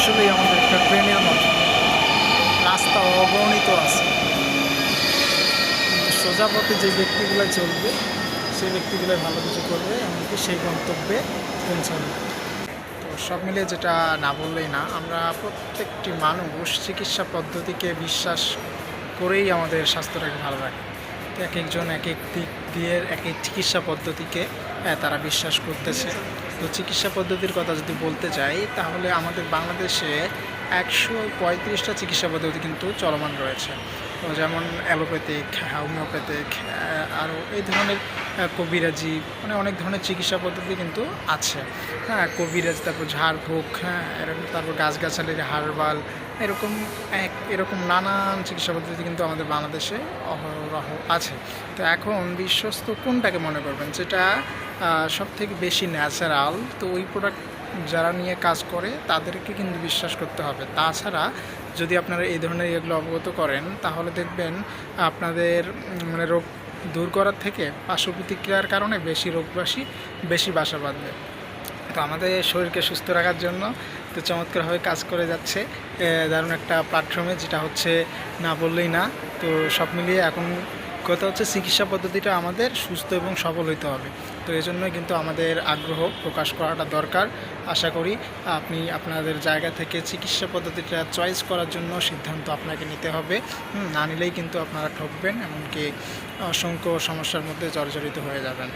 আসলেই আমাদের একটা ট্রেনের মতো, রাস্তা অগণিত আছে, কিন্তু সোজা পথে যে ব্যক্তিগুলো চলবে সেই ব্যক্তিগুলো ভালো কিছু করবে, এমনকি সেই গন্তব্যে পৌঁছাবে। তো সব মিলিয়ে যেটা না বললেই না, আমরা প্রত্যেকটি মানুষ চিকিৎসা পদ্ধতিকে বিশ্বাস করেই আমাদের স্বাস্থ্যটাকে ভালো রাখে। তো এক একজন এক এক দিক দিয়ে এক এক চিকিৎসা পদ্ধতিকে তারা বিশ্বাস করতেছে। তো চিকিৎসা পদ্ধতির কথা যদি বলতে যাই, তাহলে আমাদের বাংলাদেশে 135টা চিকিৎসা পদ্ধতি কিন্তু চলমান রয়েছে। তো যেমন অ্যালোপ্যাথিক, হোমিওপ্যাথিক, আরও এই ধরনের কবিরাজি, মানে অনেক ধরনের চিকিৎসা পদ্ধতি কিন্তু আছে। হ্যাঁ, কবিরাজ, তারপর ঝাড়ফুঁক, হ্যাঁ এরকম, তারপর গাছগাছালির হার্বাল, এরকম নানান চিকিৎসা পদ্ধতি কিন্তু আমাদের বাংলাদেশে অহরহ আছে। তো এখন বিশ্বস্ত কোনটাকে মনে করবেন, যেটা সবথেকে বেশি ন্যাচারাল, তো ওই প্রোডাক্ট যারা নিয়ে কাজ করে তাদেরকে কিন্তু বিশ্বাস করতে হবে। তাছাড়া যদি আপনারা এই ধরনের এগুলো অবগত করেন, তাহলে দেখবেন আপনাদের মানে রোগ দূর করার থেকে পার্শ্ব প্রতিক্রিয়ার কারণে বেশি বাসা বাঁধবে। তো আমাদের শরীরকে সুস্থ রাখার জন্য তো চমৎকারভাবে কাজ করে যাচ্ছে দারুণ একটা প্ল্যাটফর্মে, যেটা হচ্ছে না বললেই না। তো সব মিলিয়ে এখন কথা হচ্ছে চিকিৎসা পদ্ধতিটা আমাদের সুস্থ এবং সবল হইতে হবে। তো এই জন্যই কিন্তু আমাদের আগ্রহ প্রকাশ করাটা দরকার। আশা করি আপনি আপনাদের জায়গা থেকে চিকিৎসা পদ্ধতিটা চয়েস করার জন্য সিদ্ধান্ত আপনাকে নিতে হবে। না নিলেই কিন্তু আপনারা ঠকবেন, এমনকি অসংখ্য সমস্যার মধ্যে জর্জরিত হয়ে যাবেন।